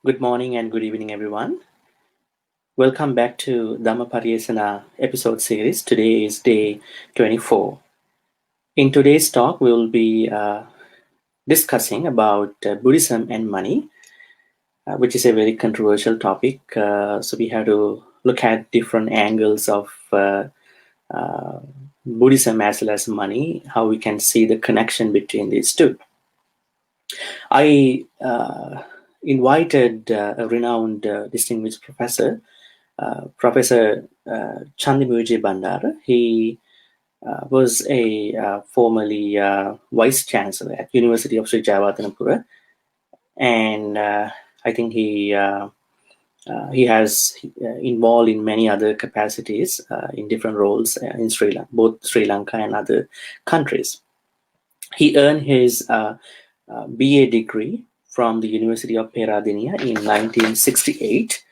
Good morning and good evening, everyone. Welcome back to Dhammapariyesanā episode series. Today is day 24. In today's talk, we will be discussing about Buddhism and money, which is a very controversial topic. So we have to look at different angles of Buddhism as well as money, how we can see the connection between these two. I invited a renowned distinguished professor, Professor Chandima Wijebandara. He was a formerly vice chancellor at University of Sri Jayawardenepura, and I think he has involved in many other capacities in different roles in Sri Lanka, both Sri Lanka and other countries. He earned his BA degree from the University of Peradeniya in 1968,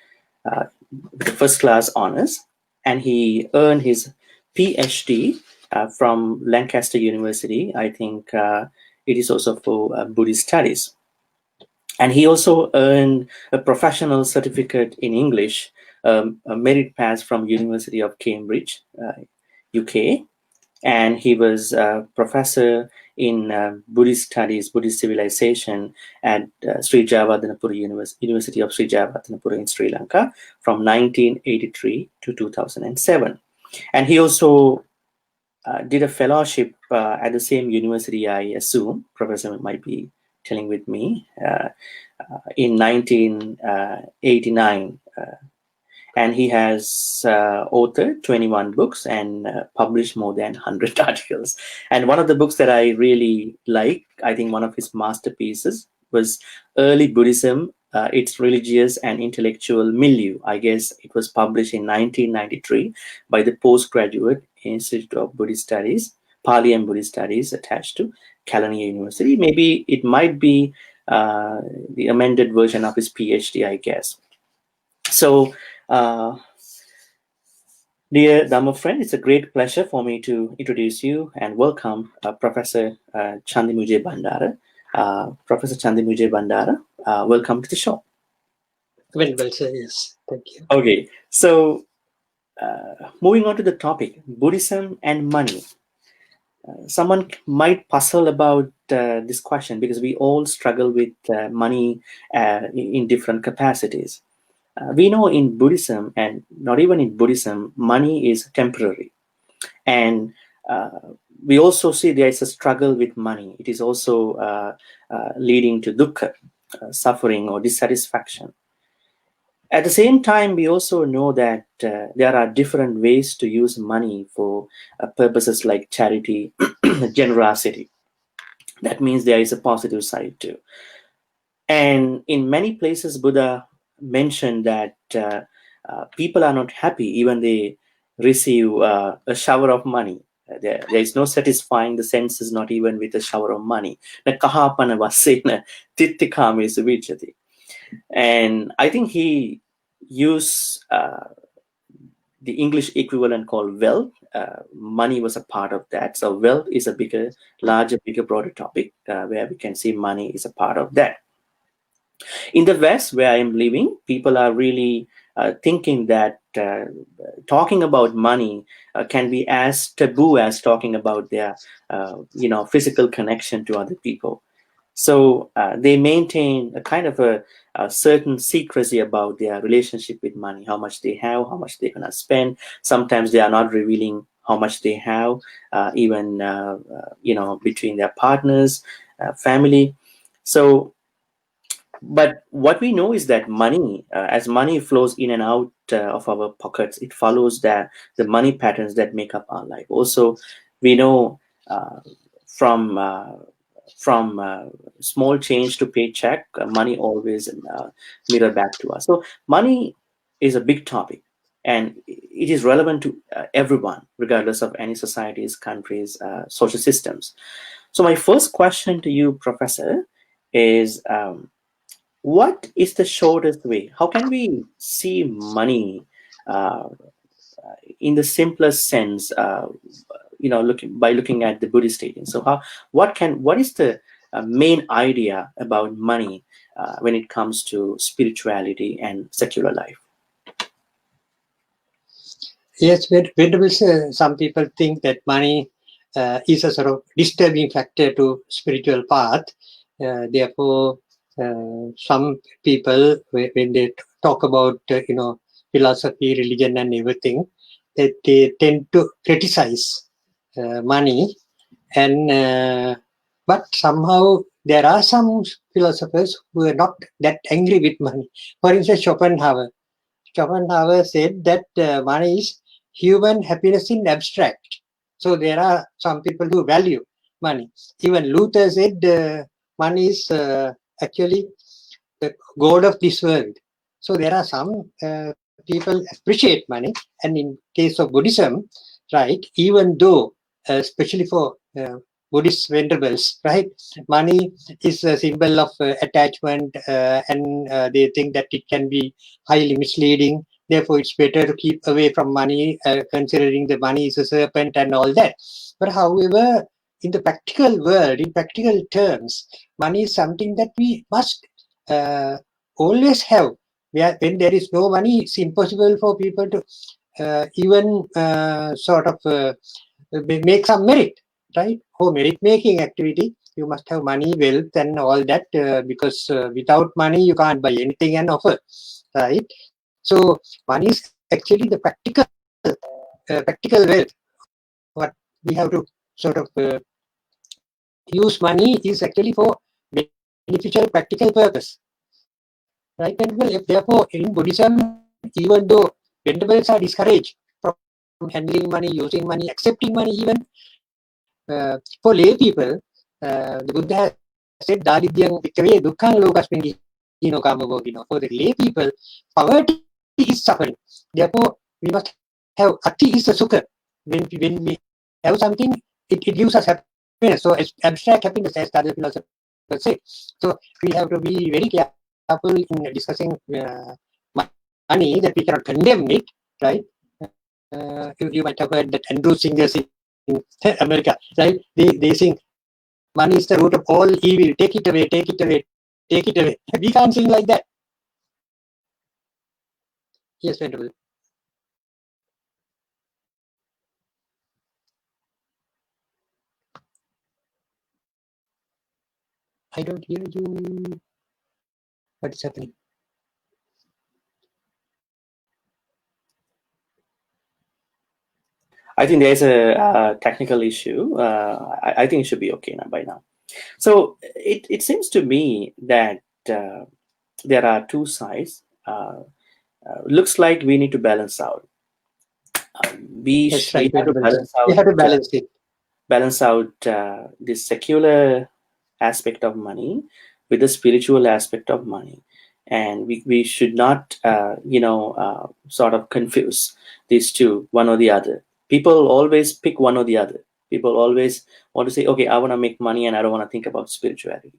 with first class honors, and he earned his PhD from Lancaster University. I think it is also for Buddhist studies. And he also earned a professional certificate in English, a merit pass from University of Cambridge, UK. And he was a professor in Buddhist studies, Buddhist civilization at Sri Jayawardenepura University of Sri Jayawardenepura in Sri Lanka from 1983 to 2007. And he also did a fellowship at the same university, I assume, Professor might be telling with me, in 1989. And he has authored 21 books and published more than 100 articles. And one of the books that I really like, I think one of his masterpieces, was Early Buddhism, Its Religious and Intellectual Milieu. I guess it was published in 1993 by the Postgraduate Institute of Buddhist Studies, Pali and Buddhist Studies, attached to Kelaniya University. Maybe it might be the amended version of his PhD, I guess. So, dear Dhamma friend, it's a great pleasure for me to introduce you and welcome Professor Chandima Wijebandara. Professor Chandima Wijebandara, welcome to the show. Well, sir, yes, thank you. Okay, so moving on to the topic, Buddhism and money. Someone might puzzle about this question because we all struggle with money in different capacities. We know in Buddhism, and not even in Buddhism, money is temporary. And we also see there is a struggle with money. It is also leading to dukkha, suffering or dissatisfaction. At the same time, we also know that there are different ways to use money for purposes like charity, generosity. That means there is a positive side too. And in many places, Buddha mentioned that people are not happy even they receive a shower of money. There is no satisfying the senses, not even with a shower of money. And I think he used the English equivalent called wealth. Money was a part of that. So wealth is a larger, broader topic where we can see money is a part of that. In the West, where I am living, people are really thinking that talking about money can be as taboo as talking about their, physical connection to other people. So they maintain a kind of a certain secrecy about their relationship with money, how much they have, how much they're going to spend. Sometimes they are not revealing how much they have, even, between their partners, family. So, but what we know is that money, as money flows in and out of our pockets, it follows the money patterns that make up our life. Also, we know from small change to paycheck, money always mirror back to us. So money is a big topic, and it is relevant to everyone, regardless of any societies, countries, social systems. So my first question to you, Professor, is what is the shortest way? How can we see money in the simplest sense? Looking at the Buddhist teaching. So what is the main idea about money when it comes to spirituality and secular life? Yes, Venerable Sir, some people think that money is a sort of disturbing factor to spiritual path. Therefore, some people, when they talk about philosophy, religion, and everything, they tend to criticize money, and but somehow there are some philosophers who are not that angry with money. For instance, Schopenhauer said that money is human happiness in abstract. So there are some people who value money. Even Luther said money is actually the god of this world. So there are some people appreciate money, and in case of Buddhism, right, even though especially for Buddhist venerables, right, money is a symbol of attachment, and they think that it can be highly misleading. Therefore, it's better to keep away from money, considering the money is a serpent and all that. But however, in the practical world, in practical terms, money is something that we must always have. When there is no money, it's impossible for people to even sort of make some merit, right? For merit making activity, you must have money, wealth, and all that, because without money, you can't buy anything and offer, right? So money is actually the practical wealth. What we have to sort of use money is actually for beneficial practical purpose, right? And well, therefore, in Buddhism, even though venerables are discouraged from handling money, using money, accepting money, even for lay people, the Buddha has said, "Dalidyam vikave dukkhaṃ lokasmiṃ hino kama bhogino." For the lay people, poverty is suffering. Therefore, we must have ati is a sukha. When we have something, it gives us happiness. So it's abstract happiness, as the other philosophers say. So we have to be very careful in discussing money, that we cannot condemn it, right? You might have heard that Andrew singers in America, right? They sing, "Money is the root of all evil. Take it away, take it away, take it away." We can't sing like that. Yes, Venerable. I don't hear you. What is happening? I think there's a technical issue. I think it should be okay now by now. So it seems to me that there are two sides. Looks like we need to balance out. That's We right, have to Venerable. We have to balance it. balance out the secular aspect of money with the spiritual aspect of money, and we should not sort of confuse these two, one or the other. People always pick one or the other. People always want to say, okay, I want to make money and I don't want to think about spirituality.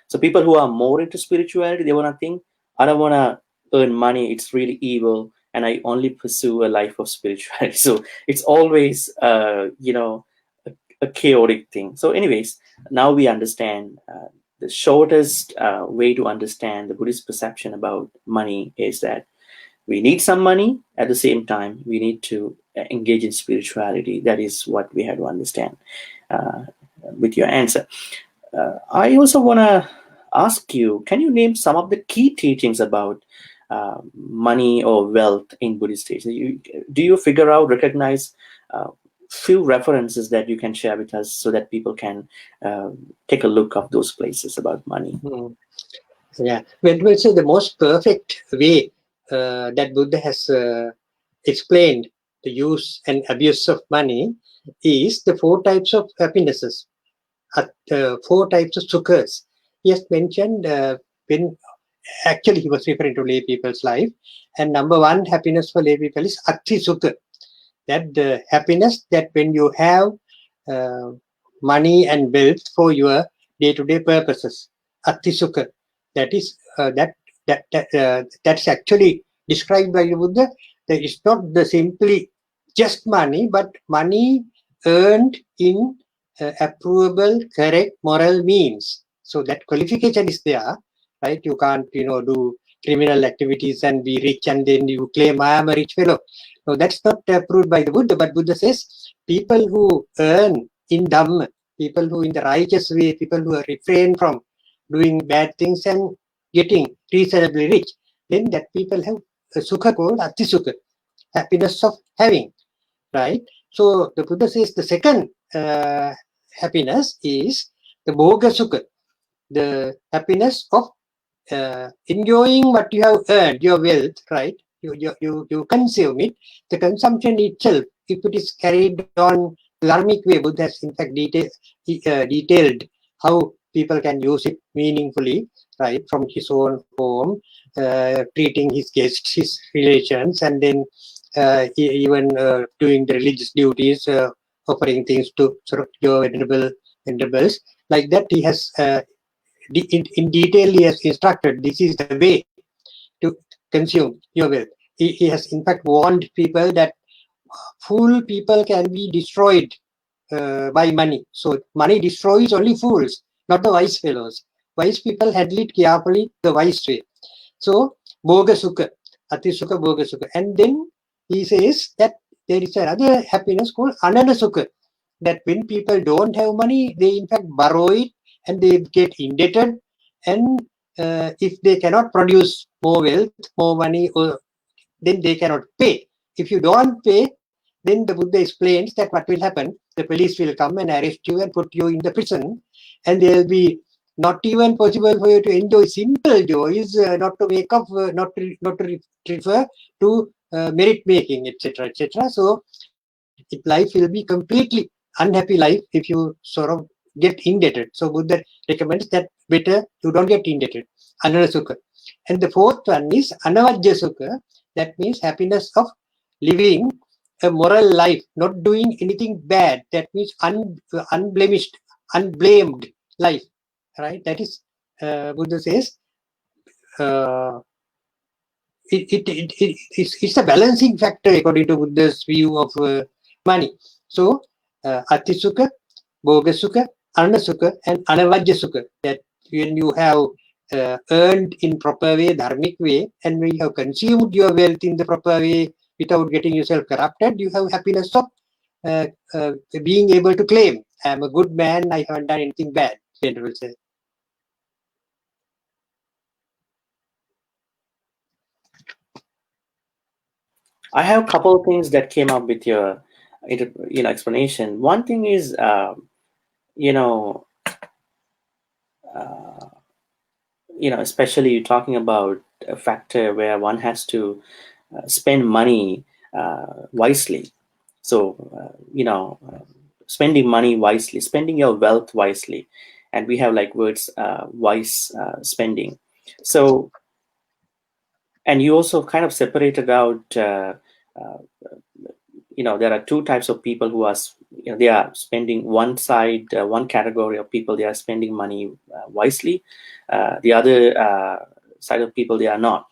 So people who are more into spirituality, they want to think, I don't want to earn money, it's really evil, and I only pursue a life of spirituality. So it's always a chaotic thing. So anyways, now we understand the shortest way to understand the Buddhist perception about money is that we need some money. At the same time, we need to engage in spirituality. That is what we have to understand with your answer. I also want to ask you, can you name some of the key teachings about money or wealth in Buddhist teachings? Do you recognize few references that you can share with us so that people can take a look of those places about money? Yeah, Venerable, so the most perfect way that Buddha has explained the use and abuse of money is the four types of happinesses, four types of sukhas. He has mentioned when actually he was referring to lay people's life, and number one happiness for lay people is ati sukha. That the happiness that when you have money and wealth for your day-to-day purposes, ati sukha. That is that's actually described by the Buddha. That it's not the simply just money, but money earned in approvable, correct moral means. So that qualification is there, right? You can't, do criminal activities and be rich and then you claim I am a rich fellow. No, that's not approved by the Buddha, but Buddha says people who earn in Dhamma, people who in the righteous way, people who refrain from doing bad things and getting reasonably rich, then that people have a sukha called ati sukha, happiness of having, right? So the Buddha says the second happiness is the bhoga sukha, the happiness of enjoying what you have earned, your wealth, right? You consume it. The consumption itself, if it is carried on dharmic way, Buddha has in fact detailed how people can use it meaningfully, right? From his own home, treating his guests, his relations, and then even doing the religious duties, offering things to sort of your venerables. Like that, he has in detail he has instructed this is the way to consume your wealth. He has in fact warned people that fool people can be destroyed by money. So money destroys only fools, not the wise fellows. Wise people handle it carefully the wise way. So bhoga sukha, ati sukha, bhoga sukha. And then he says that there is another happiness called anana sukha, that when people don't have money, they in fact borrow it and they get indebted. And if they cannot produce more wealth, more money, then they cannot pay. If you don't pay, then the Buddha explains that what will happen, the police will come and arrest you and put you in the prison, and there will be not even possible for you to enjoy simple joys, not to make up, not to refer to merit making, etc., etc. So life will be completely unhappy life if you sort of get indebted. So Buddha recommends that better you don't get indebted. Anana sukha. And the fourth one is anavajja sukha. That means happiness of living a moral life, not doing anything bad. That means unblemished, unblamed life. Right? That is, Buddha says, it's a balancing factor according to Buddha's view of money. So, ati sukha, bhoga sukha, anna sukha, and anavajja sukha. That when you have earned in proper way, dharmic way, and when you have consumed your wealth in the proper way without getting yourself corrupted, you have happiness of being able to claim, I am a good man, I haven't done anything bad, Venerable says. I have a couple of things that came up with your explanation. One thing is especially you're talking about a factor where one has to spend money wisely. So spending money wisely, spending your wealth wisely, and we have like words wise spending. So, and you also kind of separated out there are two types of people who are they are spending one side, one category of people, they are spending money wisely, the other side of people, they are not.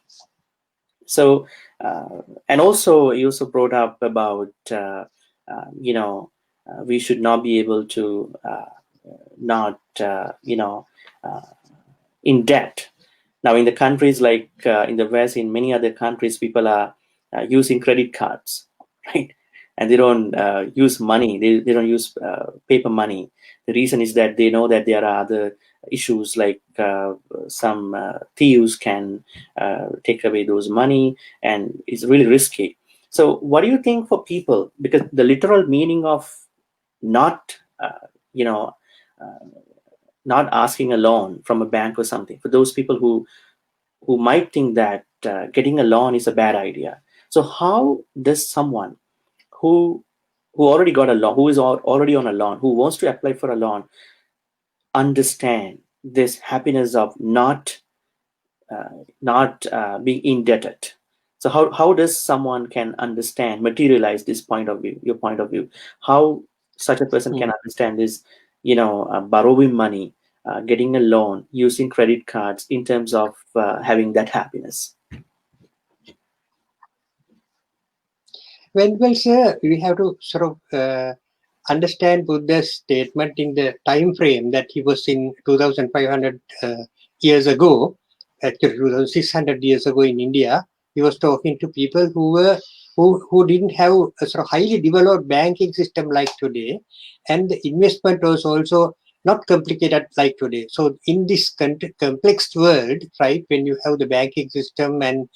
So and also you also brought up about we should not be able to not in debt. Now in the countries like in the West, in many other countries, people are using credit cards, right? And they don't use money, they don't use paper money. The reason is that they know that there are other issues like some thieves can take away those money, and it's really risky. So what do you think for people, because the literal meaning of not not asking a loan from a bank or something, for those people who might think that getting a loan is a bad idea. So how does someone who already got a loan, who is already on a loan, who wants to apply for a loan, understand this happiness of not being indebted? So how does someone can understand, materialize this point of view, your point of view? How such a person can understand this, borrowing money, getting a loan, using credit cards in terms of having that happiness? Well, sir, we have to sort of understand Buddha's statement in the time frame that he was in 2,500 years ago, actually 2,600 years ago in India, he was talking to people who didn't have a sort of highly developed banking system like today, and the investment was also not complicated like today. So in this complex world, right, when you have the banking system and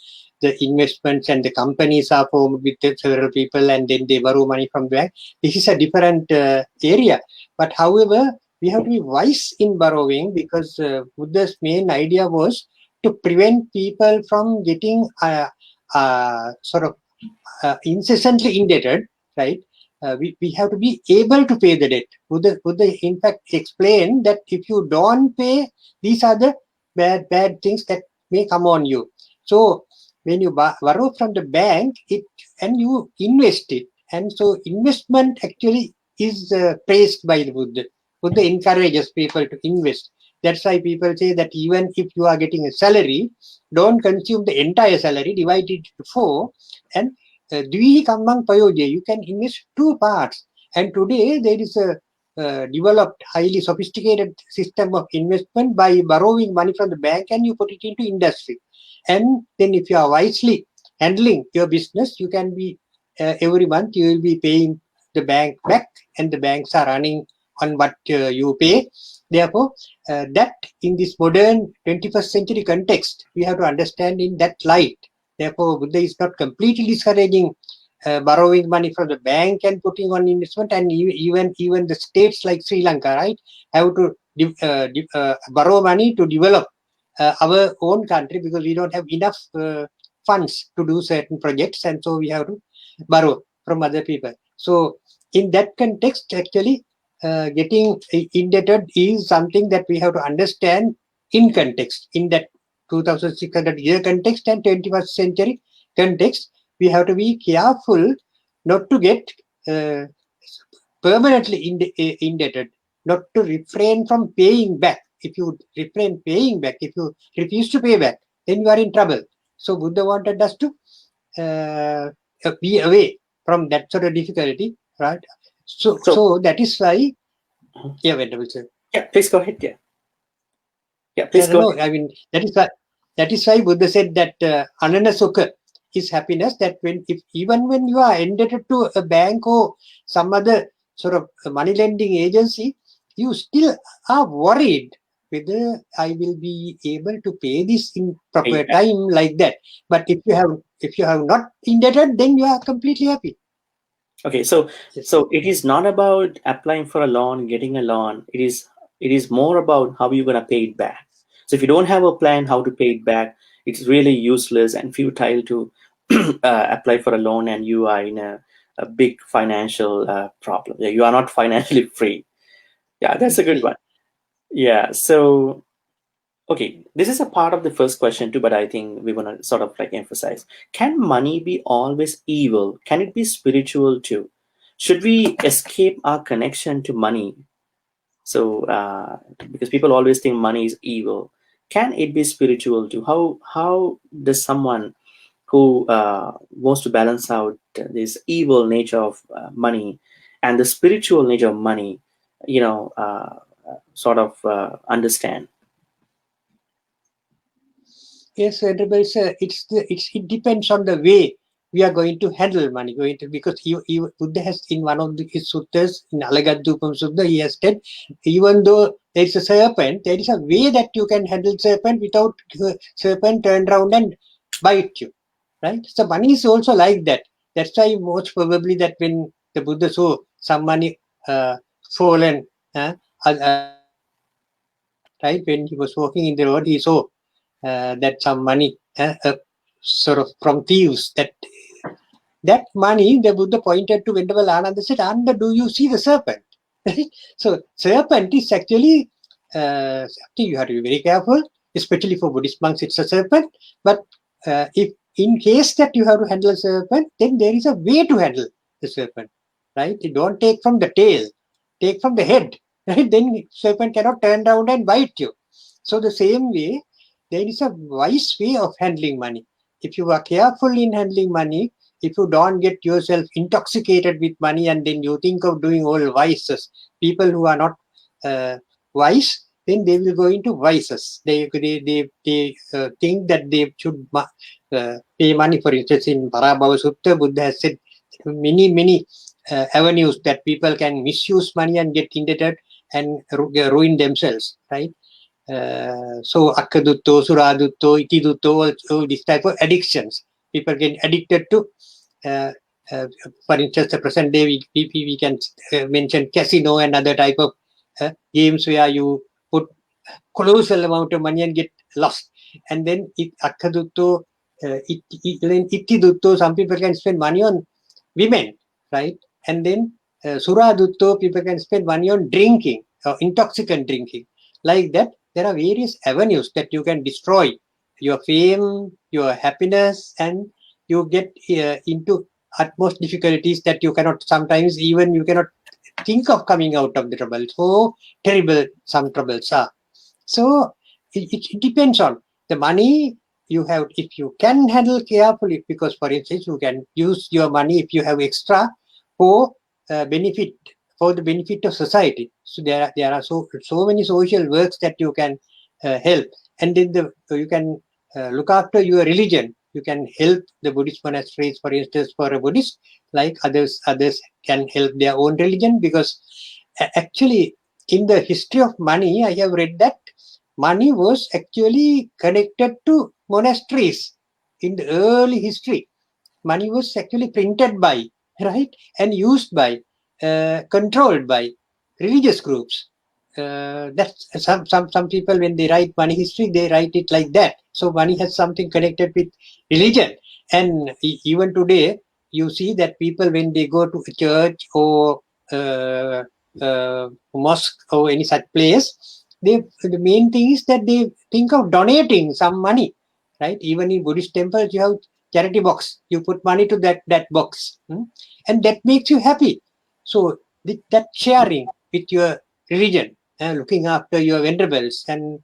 the investments and the companies are formed with several people and then they borrow money from the bank, this is a different area. But however, we have to be wise in borrowing, because Buddha's main idea was to prevent people from getting sort of incessantly indebted, right? We have to be able to pay the debt. Buddha in fact explained that if you don't pay, these are the bad things that may come on you. So when you borrow from the bank, and you invest it, and so investment actually is praised by the Buddha. Buddha encourages people to invest. That's why people say that even if you are getting a salary, don't consume the entire salary, divide it into 4, and Dvihi Kambang Payoje, you can invest 2 parts. And today there is a developed, highly sophisticated system of investment by borrowing money from the bank and you put it into industry. And then if you are wisely handling your business, you can be every month you will be paying the bank back, and the banks are running on what you pay. Therefore, that in this modern 21st century context, we have to understand in that light. Therefore, Buddha is not completely discouraging borrowing money from the bank and putting on investment, and even the states like Sri Lanka, right, have to borrow money to develop our own country, because we don't have enough funds to do certain projects, and so we have to borrow from other people. So in that context, actually, getting indebted is something that we have to understand in context, in that 2,600 year context and 21st century context. We have to be careful not to get permanently indebted, not to refrain from paying back. If you refrain paying back, if you refuse to pay back, then you are in trouble. So Buddha wanted us to be away from that sort of difficulty, right? So that is why, yeah, Venerable Sir. Yeah, please go ahead. Yeah, please go ahead. I mean, that is why Buddha said that anana sukha is happiness. That even when you are indebted to a bank or some other sort of money lending agency, you still are worried whether I will be able to pay this in proper time, like that. But if you have not indebted, then you are completely happy. Okay, so it is not about applying for a loan, getting a loan. It is more about how you're gonna pay it back. So if you don't have a plan how to pay it back, it's really useless and futile to apply for a loan, and you are in a big financial problem. Yeah, you are not financially free. Yeah, that's a good one. Yeah, so okay, this is a part of the first question too, but I think we want to sort of like emphasize: can money be always evil? Can it be spiritual too? Should we escape our connection to money? So, because people always think money is evil, can it be spiritual too? How does someone who wants to balance out this evil nature of money and the spiritual nature of money, sort of understand? Yes, Venerable Sir, it depends on the way we are going to handle money. Because Buddha has, in one of his suttas, in Alagadupam Sutta, he has said, even though there is a serpent, there is a way that you can handle serpent without serpent turn around and bite you. Right? So money is also like that. That's why most probably that when the Buddha saw some money fallen, right, when he was walking in the road, he saw that some money sort of from thieves, that money the Buddha pointed to Venerable Ananda, said, "Ananda, do you see the serpent?" So serpent is actually you have to be very careful, especially for Buddhist monks. It's a serpent, but if in case that you have to handle a serpent, then there is a way to handle the serpent, right? You don't take from the tail, take from the head, right? Then serpent cannot turn around and bite you. So the same way, there is a wise way of handling money. If you are careful in handling money, if you don't get yourself intoxicated with money and then you think of doing all vices, people who are not wise, then they will go into vices. They think that they should pay money. For instance, in Parabhava Sutta, Buddha has said many avenues that people can misuse money and get indebted and ruin themselves, right? So Akkadutto, Suradutto, Itidutto, all this type of addictions. People get addicted to, for instance, the present day we can mention casino and other type of games where you put colossal amount of money and get lost. And then Akkadutto, Ittidutto, some people can spend money on women, right? And then Suradutto, people can spend money on drinking, intoxicant drinking. Like that, there are various avenues that you can destroy your fame, your happiness, and you get into utmost difficulties that you cannot, sometimes even you cannot think of coming out of the trouble. So terrible some troubles are. So it depends on the money you have. If you can handle carefully, because for instance, you can use your money if you have extra for benefit, for the benefit of society. So there are so many social works that you can help, and then you can look after your religion. You can help the Buddhist monasteries, for instance, for a Buddhist, like others can help their own religion, because actually in the history of money, I have read that money was actually connected to monasteries in the early history. Money was actually printed by, right, and used by, controlled by religious groups. That's some people, when they write money history, they write it like that. So money has something connected with religion. And even today, you see that people, when they go to a church or mosque or any such place, the main thing is that they think of donating some money, right? Even in Buddhist temples, you have charity box. You put money to that box, and that makes you happy. So that sharing with your religion, looking after your venerables and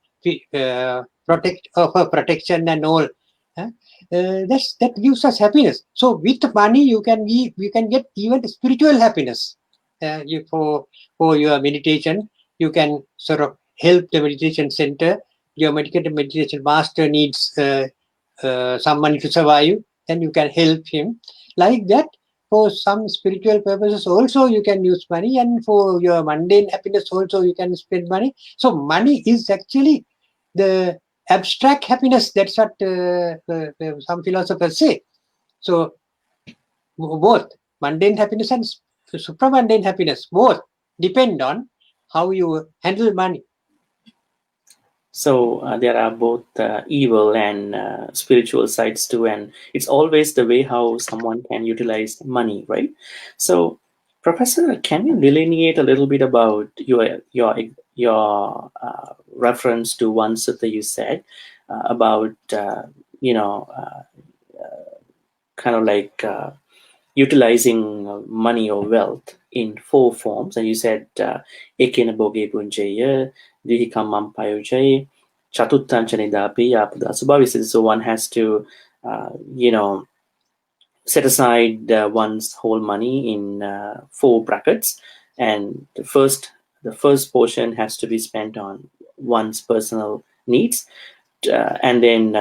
offer protection and all, that gives us happiness. So with money, you can get even spiritual happiness. For your meditation, you can sort of help the meditation center. Your meditation master needs some money to survive, then you can help him. Like that, for some spiritual purposes also you can use money, and for your mundane happiness also you can spend money. So money is actually the abstract happiness. That's what some philosophers say. So both mundane happiness and supramundane happiness, both depend on how you handle money. So there are both evil and spiritual sides too, and it's always the way how someone can utilize money, right? So, Professor, can you delineate a little bit about your reference to one sutta you said about you know kind of like utilizing money or wealth in 4 forms, and you said ekena boge punjaya, dihikam mampayojay, chatuttanchanidapi yapadasubhavis. So one has to set aside one's whole money in 4 brackets, and the first portion has to be spent on one's personal needs, and then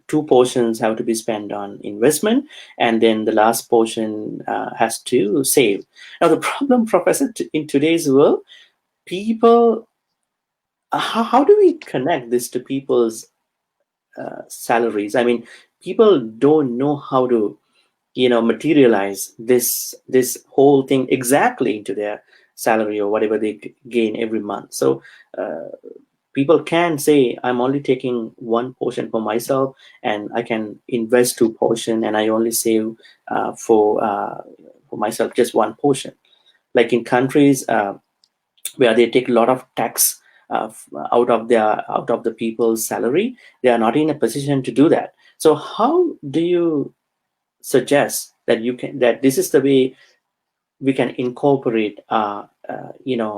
2 portions have to be spent on investment, and then the last portion has to save. Now the problem, Professor, in today's world, people, how do we connect this to people's salaries? I mean, people don't know how to materialize this whole thing exactly into their salary or whatever they gain every month. So people can say, I'm only taking 1 portion for myself, and I can invest 2 portion, and I only save for myself just 1 portion. Like in countries where they take a lot of tax out of the people's salary, they are not in a position to do that. So how do you suggest that this is the way we can incorporate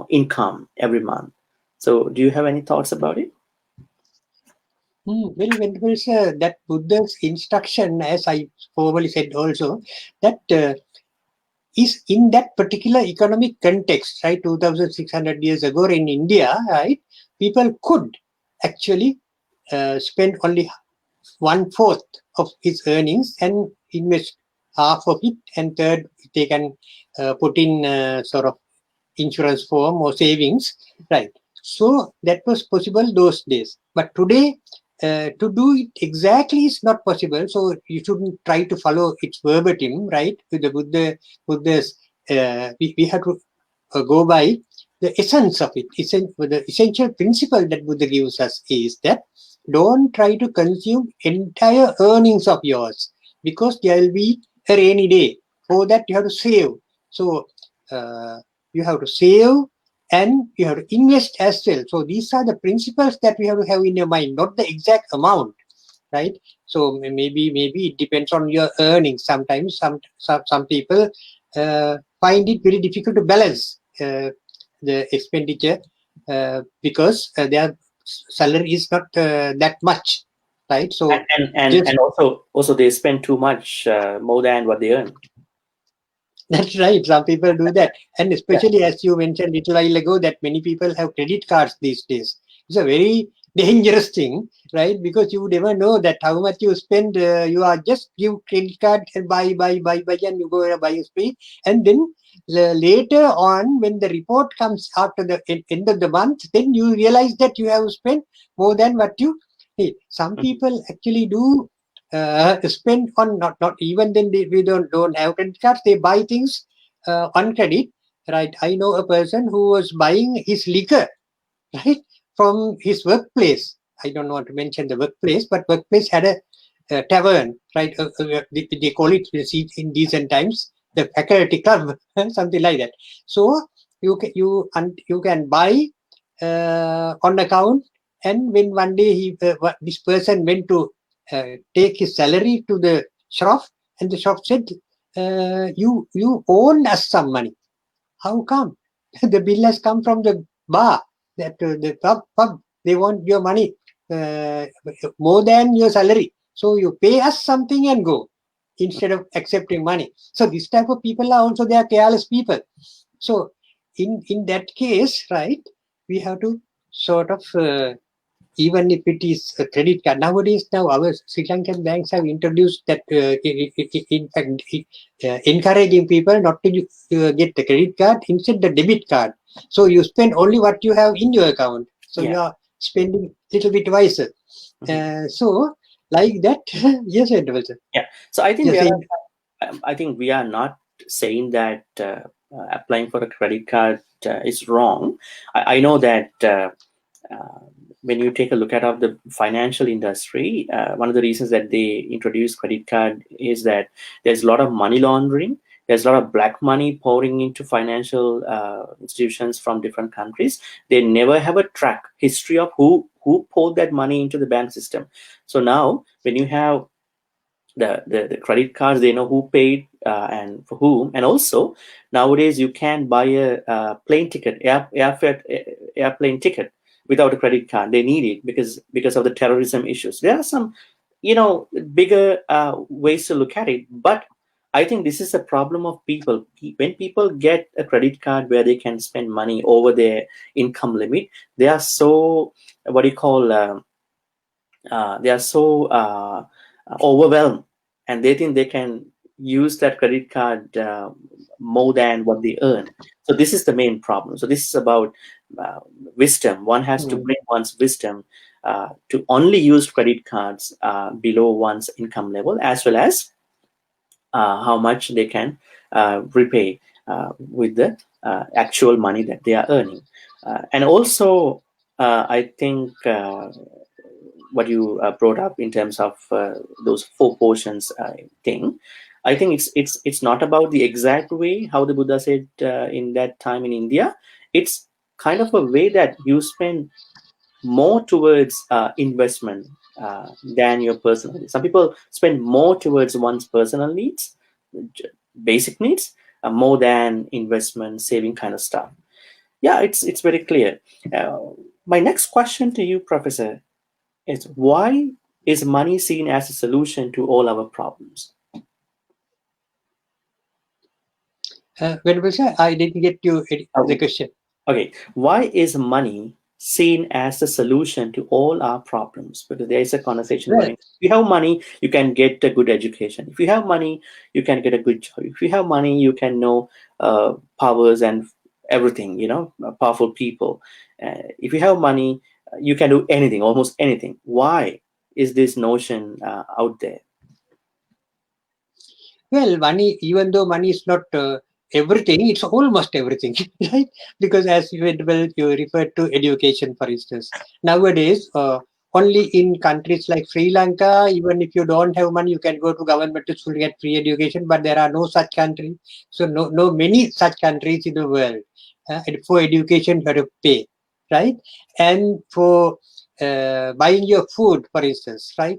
income every month? So do you have any thoughts about it? Very wonderful, sir. That Buddha's instruction, as I formally said also, that is in that particular economic context, right? 2,600 years ago in India, right? People could actually spend only 1/4 of his earnings and invest half of it, and third they can put in sort of insurance form or savings, right? So that was possible those days. But today, to do it exactly is not possible. So you shouldn't try to follow its verbatim, right? With the Buddha's, we have to go by the essence of it. The essential principle that Buddha gives us is that don't try to consume entire earnings of yours, because there will be a rainy day. For that, you have to save. So you have to save and you have to invest as well. So these are the principles that we have to have in your mind, not the exact amount, right? So maybe it depends on your earnings. Sometimes some people find it very difficult to balance the expenditure because their salary is not that much, right? So And also they spend too much, more than what they earn. that's right. Some people do that. And Yeah. especially as you mentioned a little while ago, that many people have credit cards these days. It's a very dangerous thing, right? Because you never know that how much you spend. You are just give credit card and buy, and you go and buy a spree. And then later on, when the report comes after the end of the month, then you realize that you have spent more than what you need. Some people actually do spend on not even then we don't have credit cards. They buy things on credit, right? I know a person who was buying his liquor, right, from his workplace. I don't want to mention the workplace, but workplace had a tavern, right? They call it in decent times the faculty club, something like that. So you can buy on account, and when one day this person went to take his salary to the shop, and the shop said, you own us some money. How come? The bill has come from the bar, that the pub. They want your money more than your salary. So you pay us something and go, instead of accepting money. So this type of people are also, they are careless people. So in that case, right, we have to sort of even if it is a credit card. Nowadays, now our Sri Lankan banks have introduced that, in fact, encouraging people not to get the credit card, instead the debit card. So you spend only what you have in your account. So you are spending a little bit wiser. So like that, yes, Edward. Yeah. So I think Yes, I think we are not saying that applying for a credit card is wrong. I know that when you take a look at of the financial industry, one of the reasons that they introduce credit card is that there's a lot of money laundering. There's a lot of black money pouring into financial institutions from different countries. They never have a track history of who poured that money into the bank system. So now when you have the credit cards, they know who paid and for whom. And also nowadays you can buy a plane ticket, airplane ticket without a credit card. They need it because of the terrorism issues. There are some bigger ways to look at it, but I think this is a problem of people. When people get a credit card where they can spend money over their income limit, they are so what do you call they are so overwhelmed, and they think they can use that credit card more than what they earn. So this is the main problem. So this is about wisdom. One has to bring one's wisdom to only use credit cards below one's income level, as well as how much they can repay with the actual money that they are earning. And also I think what you brought up in terms of those four portions thing, I think it's not about the exact way how the Buddha said in that time in India. It's kind of a way that you spend more towards investment than your personal needs. Some people spend more towards one's personal needs, basic needs, more than investment, saving kind of stuff. Yeah, it's very clear. My next question to you, Professor, is why is money seen as a solution to all our problems? Venerable sir, I didn't get you the question. Okay, why is money seen as the solution to all our problems? Because there is a conversation going. If you have money, you can get a good education. If you have money, you can get a good job. If you have money, you can know powers and everything. Powerful people. If you have money, you can do anything, almost anything. Why is this notion out there? Well, money, even though money is not everything, it's almost everything, right? Because as you referred to education, for instance. Nowadays, only in countries like Sri Lanka, even if you don't have money, you can go to government school to get free education, but there are no such countries. So many such countries in the world. And for education, you have to pay, right? And for buying your food, for instance, right?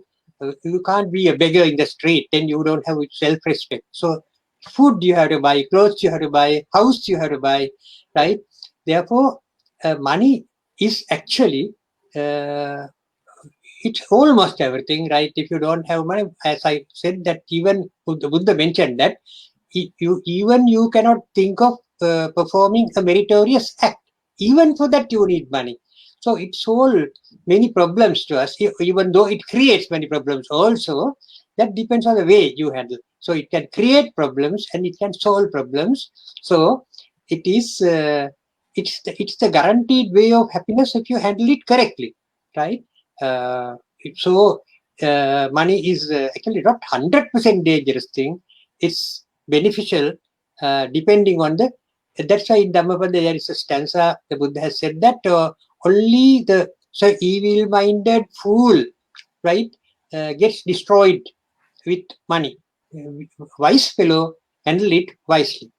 You can't be a beggar in the street, then you don't have self-respect. So food you have to buy, clothes you have to buy, house you have to buy, right? Therefore, money is actually it's almost everything, right? If you don't have money, as I said, that even Buddha mentioned that you cannot think of performing a meritorious act. Even for that you need money. So it solves many problems to us, even though it creates many problems also. That depends on the way you handle. So it can create problems and it can solve problems. So it is it's the guaranteed way of happiness if you handle it correctly, right? So money is actually not 100% dangerous thing. It's beneficial depending on the. That's why in Dhammapariyesanā there is a stanza. The Buddha has said that only the evil-minded fool, right, gets destroyed with money. Wise fellow handle it wisely.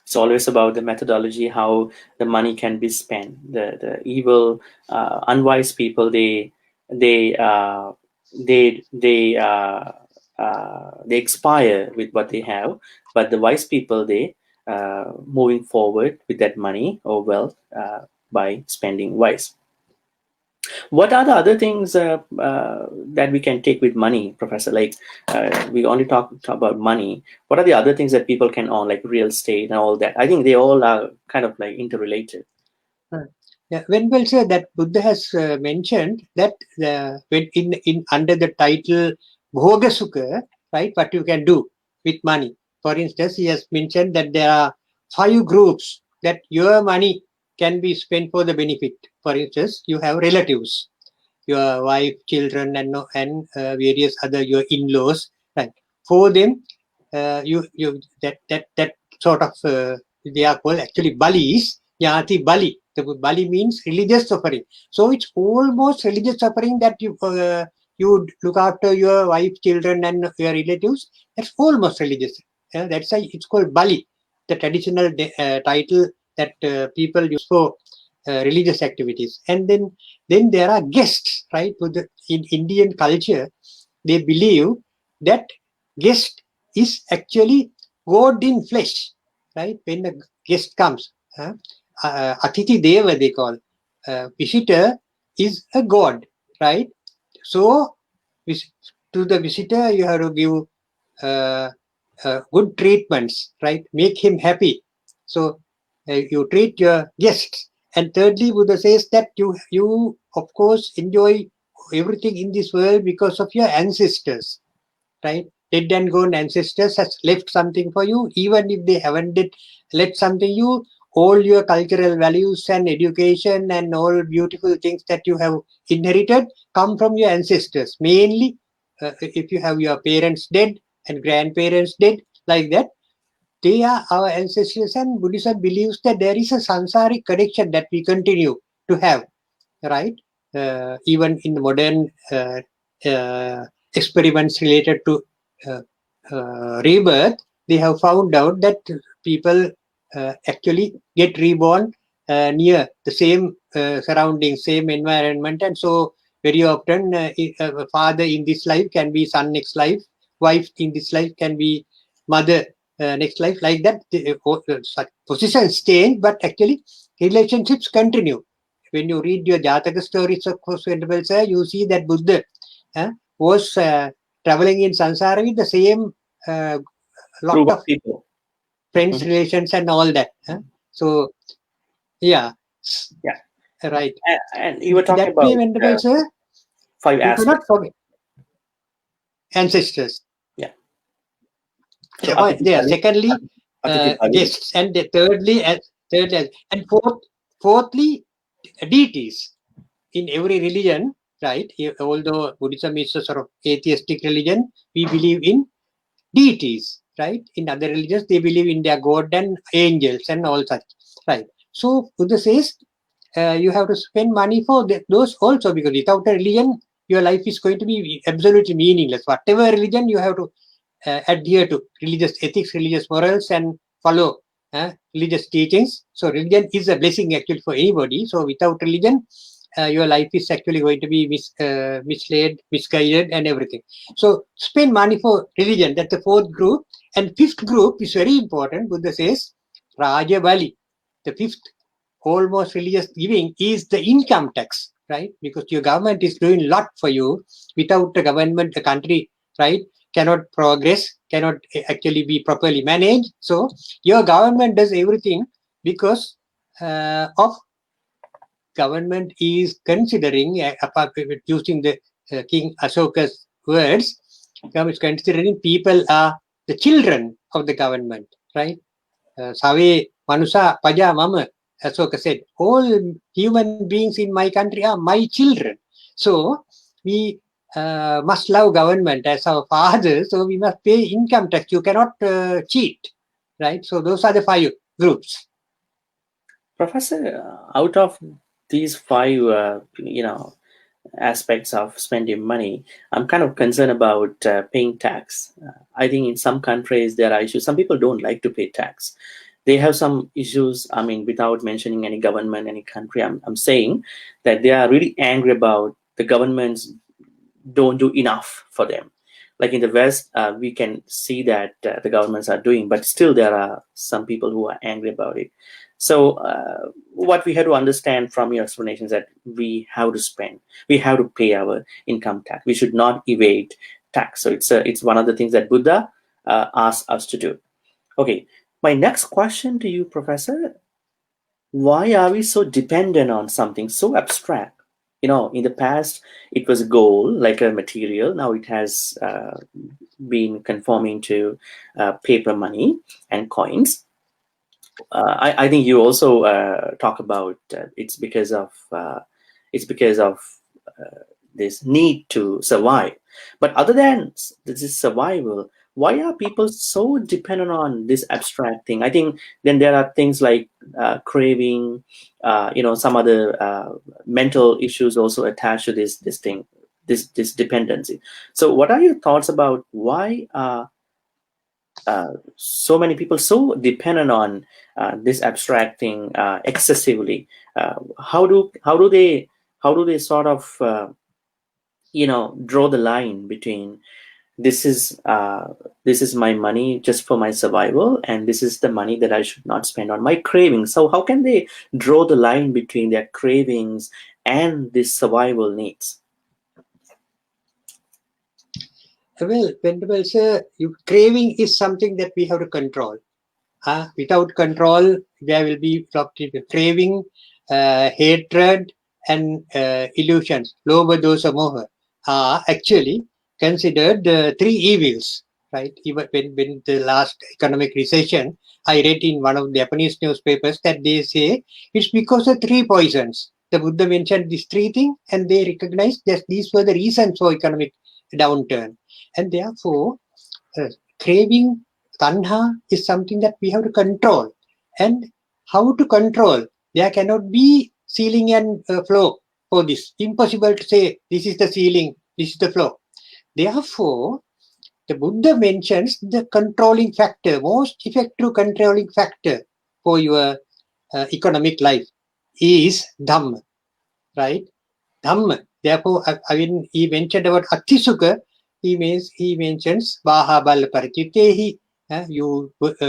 It's always about the methodology, how the money can be spent. The evil, unwise people, they expire with what they have, but the wise people, they moving forward with that money or wealth by spending wise. What are the other things that we can take with money, Professor? Like we only talk about money. What are the other things that people can own, like real estate and all that? I think they all are kind of like interrelated. Yeah, when well said that Buddha has mentioned that when in under the title Bhoga Sukha, right, what you can do with money. For instance, he has mentioned that there are 5 groups that your money can be spent for the benefit. For instance, you have relatives, your wife, children, and various other your in-laws. Right, for them, you that sort of they are called actually balis. Yati bali. The bali means religious suffering. So it's almost religious suffering that you look after your wife, children, and your relatives. That's almost religious. That's why it's called bali, the traditional title that people use for religious activities. And then there are guests, right? In Indian culture, they believe that guest is actually God in flesh, right? When a guest comes, Atiti Deva they call, visitor is a god, right? So to the visitor you have to give good treatments, right? Make him happy. So you treat your guests. And thirdly, Buddha says that you of course enjoy everything in this world because of your ancestors, right? Dead and gone ancestors has left something for you, even if they haven't left something you. All your cultural values and education and all beautiful things that you have inherited come from your ancestors. Mainly, if you have your parents dead and grandparents dead, like that, they are our ancestors. And Buddhism believes that there is a sansaric connection that we continue to have, right? Even in the modern experiments related to rebirth, they have found out that people actually get reborn near the same surroundings, same environment, and so very often a father in this life can be son next life, wife in this life can be mother next life, like that. Such positions change, but actually relationships continue. when you read your Jataka stories, of course, Venerable Sir, you see that Buddha was traveling in Sansara with the same lot Group of people. friends, relations, and all that. So, yeah. Yeah. Right. And you were talking That about way, Venerable Sir, 5 you cannot aspects. forget ancestors. Yeah. So Yeah, there. Secondly, Atiti Bali. guests, and thirdly, and fourthly, deities. In every religion, right? Although Buddhism is a sort of atheistic religion, we believe in deities, right? In other religions, they believe in their god and angels and all such, right? So Buddha says you have to spend money for those also, because without a religion, your life is going to be absolutely meaningless. Whatever religion, you have to adhere to religious ethics, religious morals, and follow religious teachings. So religion is a blessing actually for anybody. So without religion, your life is actually going to be misled, misguided, and everything. So spend money for religion. That's the fourth group. And fifth group is very important. Buddha says, Raja Bali. The fifth, almost religious giving, is the income tax, right? Because your government is doing a lot for you. Without the government, the country, right, cannot progress, cannot actually be properly managed. So your government does everything because of government is considering, apart from using the King Ashoka's words, government is considering people are the children of the government, right? Save Manusa Paja Mama, Ashoka said, all human beings in my country are my children. So we must love government as our father, so we must pay income tax. You cannot cheat, right? So those are the 5 groups. Professor, out of these 5, aspects of spending money, I'm kind of concerned about paying tax. I think in some countries there are issues. Some people don't like to pay tax. They have some issues. I mean, without mentioning any government, any country, I'm saying that they are really angry about the governments don't do enough for them. Like in the West, we can see that the governments are doing, but still there are some people who are angry about it. So what we have to understand from your explanation is that we have to spend, we have to pay our income tax. We should not evade tax. So it's one of the things that Buddha asked us to do. Okay, my next question to you, Professor: why are we so dependent on something so abstract? In the past, it was gold, like a material. Now it has been conforming to paper money and coins. I think you also talk about it's because of this need to survive. But other than this survival, why are people so dependent on this abstract thing? I think then there are things like craving, some other mental issues also attached to this thing, this dependency. So what are your thoughts about why so many people so dependent on this abstract thing excessively? How do they sort of draw the line between this is my money just for my survival, and this is the money that I should not spend on my cravings? So how can they draw the line between their cravings and this survival needs? Well, Venerable Sir, craving is something that we have to control. Without control, there will be craving, hatred, and illusions. Lobha, dosa, moha are actually considered 3 evils, right? Even when the last economic recession, I read in one of the Japanese newspapers that they say it's because of 3 poisons. The Buddha mentioned these 3 things, and they recognized that these were the reasons for economic downturn. And therefore, craving, tanha, is something that we have to control. And how to control? There cannot be ceiling and floor for this. Impossible to say this is the ceiling, this is the floor. Therefore, the Buddha mentions the controlling factor, most effective controlling factor for your economic life is Dhamma, right? Dhamma. Therefore, when he mentioned about Atisukha, he mentions Baha Bal Parititehi. You work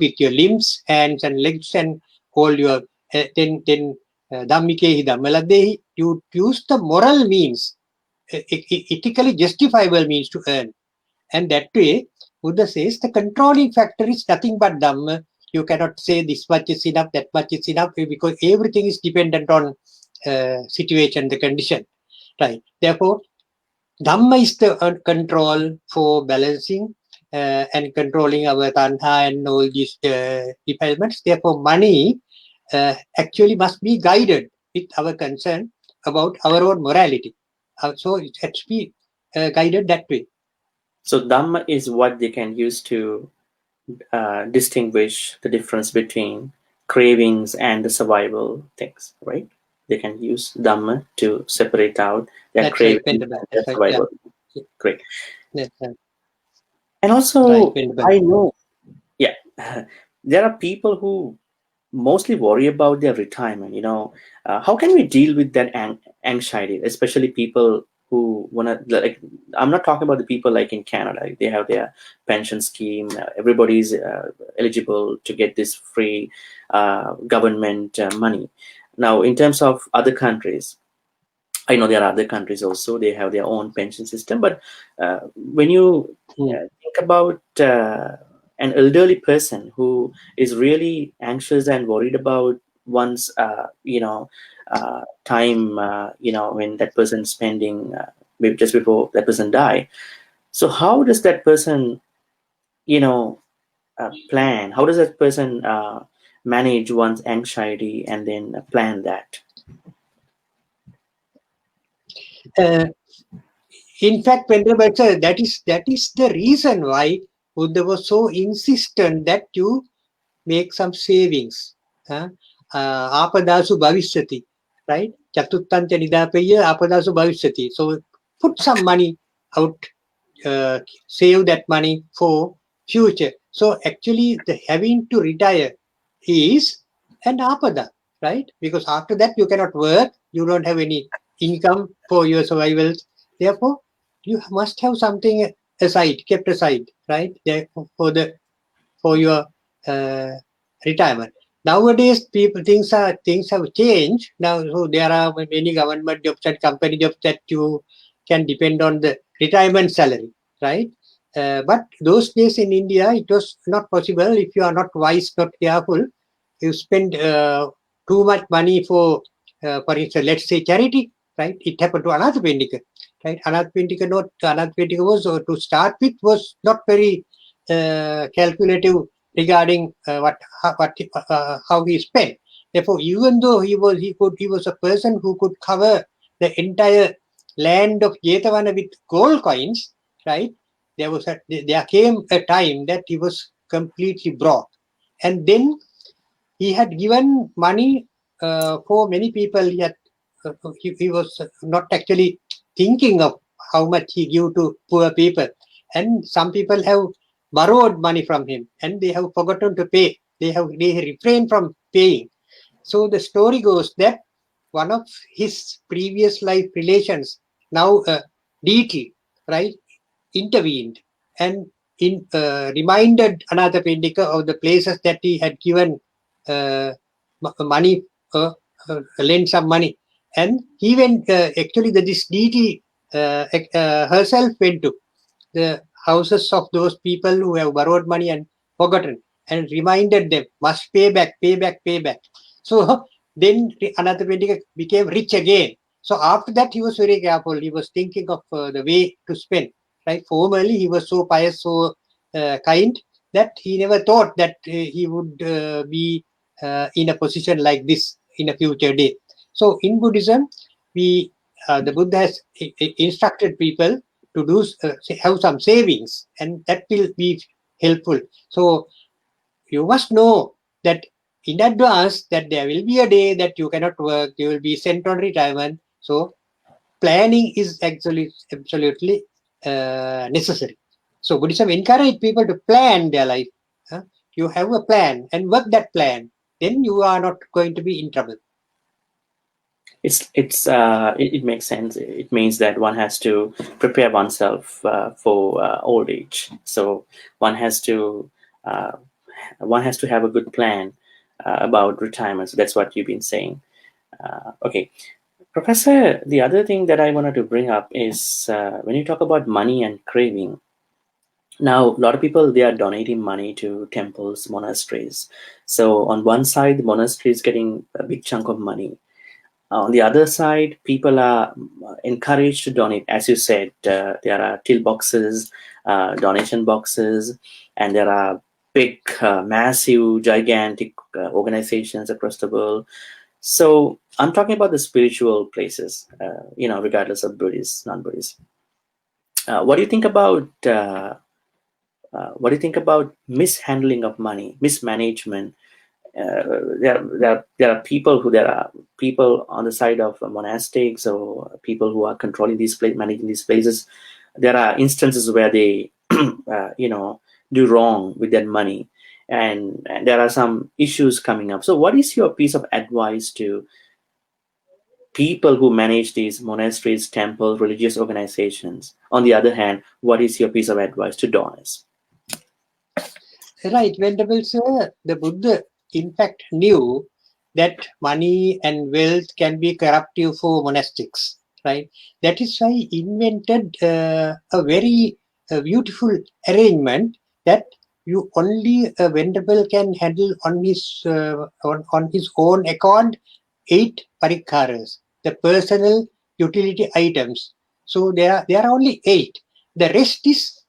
with your limbs, hands and legs, and all your then Dhammikehi Dhammaladdehi, you use the moral means, ethically justifiable means to earn. And that way, Buddha says the controlling factor is nothing but Dhamma. You cannot say this much is enough, that much is enough, because everything is dependent on situation, the condition. Right. Therefore, Dhamma is the control for balancing and controlling our tanha and all these defilements. Therefore, money actually must be guided with our concern about our own morality. So it has to be guided that way. So Dhamma is what they can use to distinguish the difference between cravings and the survival things, right? They can use Dhamma to separate out their That's cravings right, and their right, survival. yeah. Great. That's right. And also, Right, I know, yeah, there are people who mostly worry about their retirement. How can we deal with that anxiety, especially people who want to, like, I'm not talking about the people like in Canada. They have their pension scheme. Everybody's eligible to get this free government money. Now, in terms of other countries, I know there are other countries also, they have their own pension system. But when you think about an elderly person who is really anxious and worried about one's, time, when that person's spending, maybe just before that person die. So how does that person, plan? How does that person manage one's anxiety and then plan that? In fact, Venerable sir, that is the reason why Buddha was so insistent that you make some savings. Apadasu bhavishyati, right? Chatuttantya nidapaya apadasu bhavishyati. So put some money out, save that money for future. So actually, the having to retire is an apada, right? Because after that you cannot work, you don't have any income for your survival. Therefore, you must have something aside, kept aside, right? For your retirement. Nowadays, things have changed now. So there are many government jobs and company jobs that you can depend on the retirement salary, right? But those days in India, it was not possible. If you are not wise, not careful, you spend too much money for instance, let's say charity, right? It happened to Anath Pendika, right? Anath Pendika was, to start with, was not very calculative regarding how he spent. Therefore, even though he was a person who could cover the entire land of Jetavana with gold coins, right? There came a time that he was completely broke, and then he had given money for many people. He was not actually thinking of how much he gave to poor people, and some people have borrowed money from him and they have forgotten to pay. They refrained from paying. So the story goes that one of his previous life relations, now deity, right, intervened and reminded another Pendika of the places that he had given money, lent some money. And he went, actually, this deity herself went to the houses of those people who have borrowed money and forgotten, and reminded them, must pay back, pay back, pay back. So then another Pendika became rich again. So after that, he was very careful. He was thinking of the way to spend. Right? Formerly, he was so pious, so kind, that he never thought that he would be in a position like this in a future day. So in Buddhism, the Buddha has instructed people to do have some savings, and that will be helpful. So you must know that in advance that there will be a day that you cannot work, you will be sent on retirement. So planning is actually absolutely necessary. So Buddhism encourages people to plan their life. You have a plan and work that plan, then you are not going to be in trouble. It makes sense. It means that one has to prepare oneself for old age. So one has to have a good plan about retirement. So that's what you've been saying. Okay. Professor, the other thing that I wanted to bring up is when you talk about money and craving. Now, a lot of people, they are donating money to temples, monasteries. So on one side, the monastery is getting a big chunk of money. On the other side, people are encouraged to donate. As you said, there are till boxes, donation boxes, and there are big, massive, gigantic organizations across the world. So I'm talking about the spiritual places, regardless of Buddhist, non-Buddhist. What do you think about mishandling of money, mismanagement? There are people on the side of monastics or people who are controlling these places, managing these places. There are instances where they do wrong with that money, and there are some issues coming up. So what is your piece of advice to people who manage these monasteries, temples, religious organizations? On the other hand, what is your piece of advice to donors? Right, Venerable Sir, the Buddha in fact knew that money and wealth can be corruptive for monastics, right? That is why he invented a very beautiful arrangement that you only a venerable can handle on his own account 8 parikaras, the personal utility items. So there are only 8. The rest is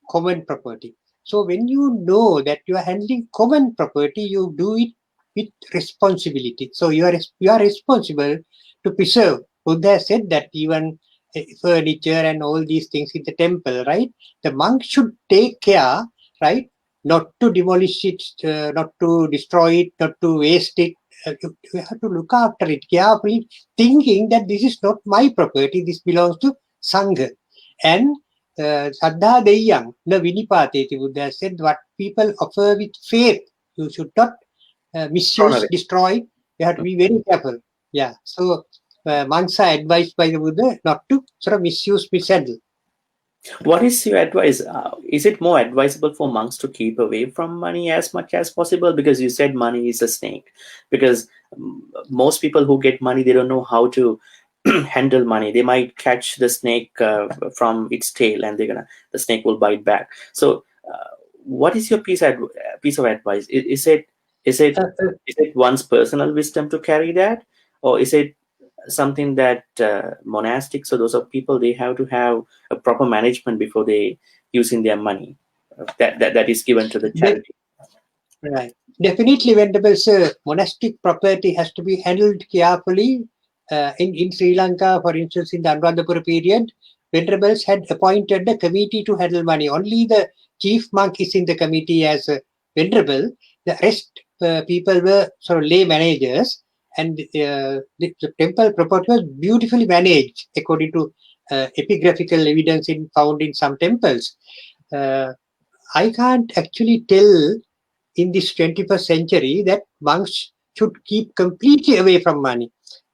common property. So when you know that you are handling common property, you do it with responsibility. So you are responsible to preserve. Buddha said that even furniture and all these things in the temple, right? The monk should take care, right? Not to demolish it, not to destroy it, not to waste it. You have to look after it carefully, thinking that this is not my property, this belongs to Sangha. And Saddha Deyang, the Vinipateti Buddha said, what people offer with faith, you should not misuse, destroy. You have to be very careful. Yeah. So monks are advised by the Buddha not to sort of misuse, mishandle. What is your advice? Is it more advisable for monks to keep away from money as much as possible? Because you said money is a snake. Because most people who get money, they don't know how to handle money. They might catch the snake from its tail, and the snake will bite back. So, what is your piece of advice? Is it one's personal wisdom to carry that, or is it something that monastics or those are people, they have to have a proper management before they using their money that is given to the charity? Right. Definitely, Venerable Sir, monastic property has to be handled carefully. In Sri Lanka, for instance, in the Anuradhapura period, Venerables had appointed a committee to handle money. Only the chief monk is in the committee as a venerable. The rest people were sort of lay managers, and the temple property was beautifully managed according to epigraphical evidence found in some temples. I can't actually tell in this 21st century that monks should keep completely away from money.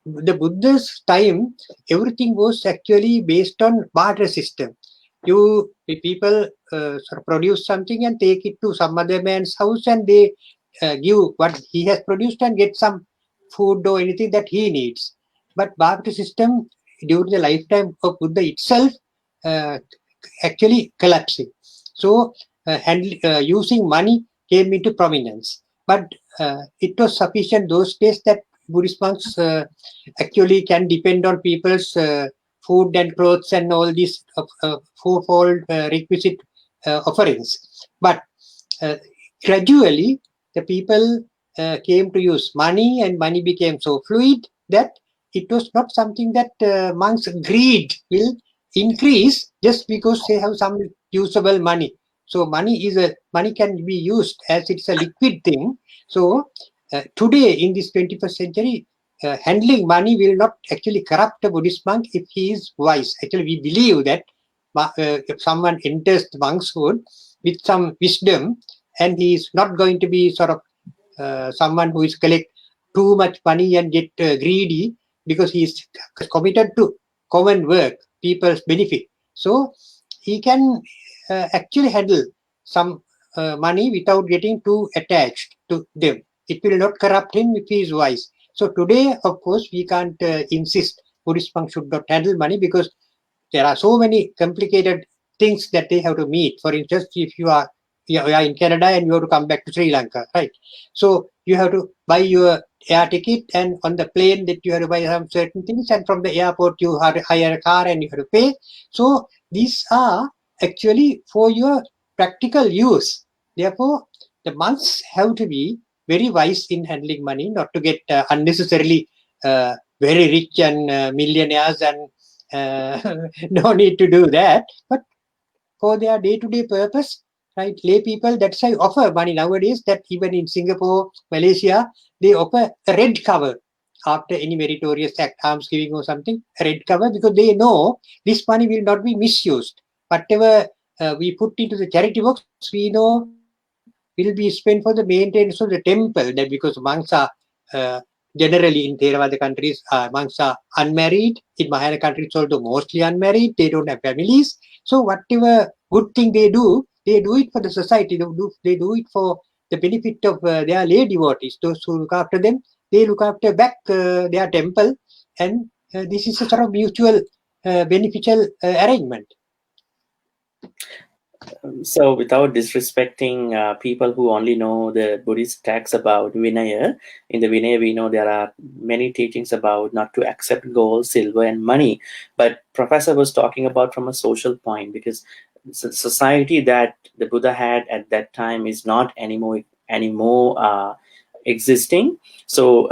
The Buddha's time, everything was actually based on barter system. People sort of produce something and take it to some other man's house, and they give what he has produced and get some food or anything that he needs. But barter system during the lifetime of Buddha itself uh, actually collapsing. So using money came into prominence. But it was sufficient those days that Buddhist monks actually can depend on people's food and clothes and all these fourfold requisite offerings. But gradually, the people came to use money, and money became so fluid that it was not something that monks' greed will increase just because they have some usable money. So money can be used as it's a liquid thing. So today in this 21st century, handling money will not actually corrupt a Buddhist monk if he is wise. Actually, we believe that if someone enters the monkshood with some wisdom, and he is not going to be sort of someone who is collect too much money and get greedy, because he is committed to common work, people's benefit. So he can actually handle some money without getting too attached to them. It will not corrupt him if he is wise. So today, of course, we can't insist Buddhist monks should not handle money, because there are so many complicated things that they have to meet. For instance, if you are in Canada and you have to come back to Sri Lanka, right? So you have to buy your air ticket, and on the plane that you have to buy some certain things, and from the airport you have to hire a car and you have to pay. So these are actually for your practical use. Therefore, the monks have to be very wise in handling money, not to get unnecessarily very rich and millionaires, and no need to do that. But for their day-to-day purpose, right? Lay people, that's why offer money nowadays, that even in Singapore, Malaysia, they offer a red cover after any meritorious act, almsgiving or something, a red cover, because they know this money will not be misused. Whatever we put into the charity box, we know will be spent for the maintenance of the temple. That because monks are generally in Theravada countries, monks are unmarried. In Mahayana countries also mostly unmarried. They don't have families. So whatever good thing they do it for the society. They do it for the benefit of their lay devotees. Those who look after them, they look after back their temple, and this is a sort of mutual beneficial arrangement. So, without disrespecting people who only know the Buddhist texts about Vinaya, in the Vinaya we know there are many teachings about not to accept gold, silver, and money. But Professor was talking about from a social point, because society that the Buddha had at that time is not anymore existing. So,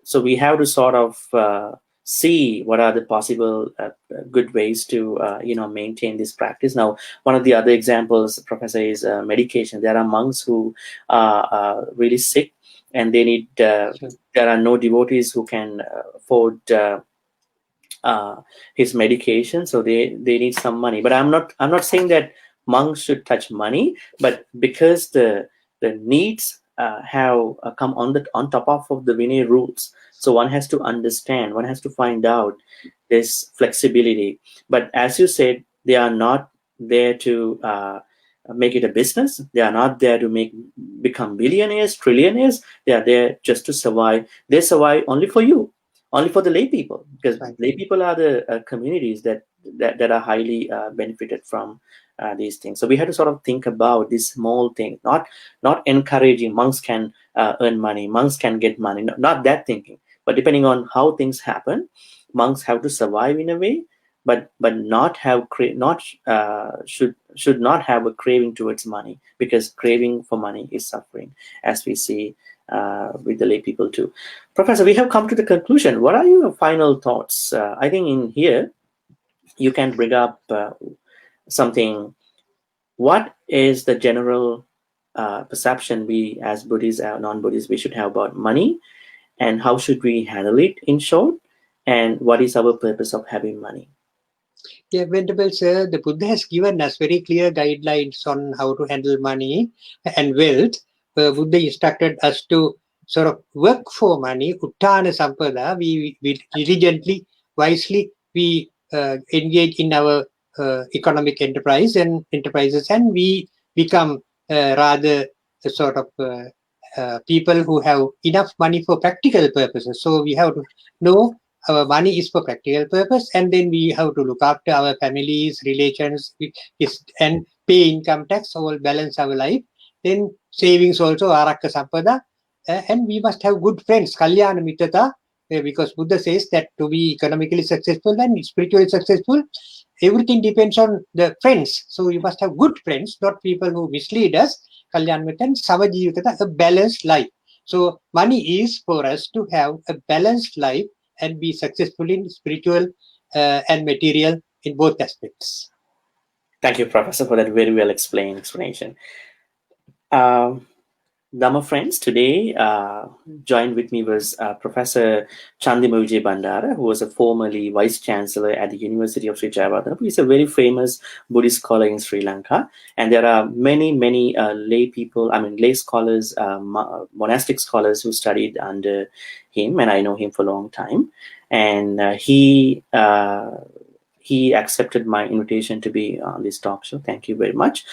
so we have to sort of see what are the possible good ways to maintain this practice. Now, one of the other examples, Professor, is medication. There are monks who are really sick, and they need there are no devotees who can afford his medication, so they need some money. But I'm not saying that monks should touch money, but because the needs have come on top of the Vinaya rules, so one has to understand, one has to find out this flexibility. But as you said, they are not there to make it a business. They are not there to become billionaires, trillionaires. They are there just to survive. They survive only for you, only for the lay people, because lay people are the communities that are highly benefited from these things. So we had to sort of think about this small thing, not encouraging monks can earn money, monks can get money, not that thinking, but depending on how things happen, monks have to survive in a way, but not have should not have a craving towards money, because craving for money is suffering, as we see with the lay people too. Professor, we have come to the conclusion. What are your final thoughts? I think in here you can bring up something. What is the general perception we as Buddhists or non-Buddhists we should have about money, and how should we handle it, in short, and what is our purpose of having money? Yeah, Venerable Sir, the Buddha has given us very clear guidelines on how to handle money and wealth. Buddha instructed us to sort of work for money, uttana sampada. We diligently, wisely, we engage in our economic enterprises, and we become rather a sort of people who have enough money for practical purposes. So we have to know our money is for practical purpose, and then we have to look after our families, relations, and pay income tax, all balance our life. Then savings also, arakka sampada, and we must have good friends, kalyana mitrata, because Buddha says that to be economically successful and spiritually successful, everything depends on the friends. So you must have good friends, not people who mislead us. Kalyana mitrata and samajivakata, a balanced life. So money is for us to have a balanced life and be successful in spiritual and material in both aspects. Thank you, Professor, for that very well explained explanation. Dhamma friends, today joined with me was Professor Chandima Wijebandara, who was a formerly Vice Chancellor at the University of Sri Wijebandara. He's a very famous Buddhist scholar in Sri Lanka, and there are many lay scholars, monastic scholars who studied under him, and I know him for a long time. And he accepted my invitation to be on this talk show. Thank you very much.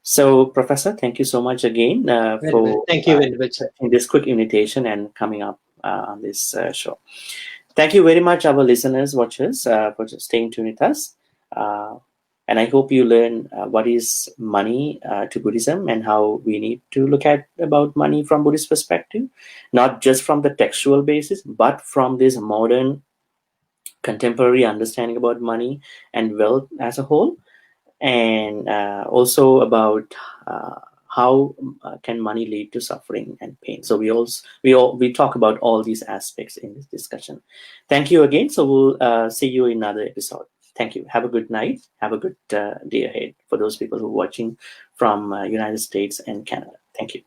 So, Professor, thank you so much again for thank you very much, sir. this quick invitation and coming up on this show. Thank you very much, our listeners, watchers, for staying tuned with us. And I hope you learn what is money to Buddhism and how we need to look at about money from Buddhist perspective, not just from the textual basis, but from this modern contemporary understanding about money and wealth as a whole, and also about how can money lead to suffering and pain. So we talk about all these aspects in this discussion. Thank you again. So we'll see you in another episode. Thank you. Have a good night. Have a good day ahead for those people who are watching from United States and Canada. Thank you.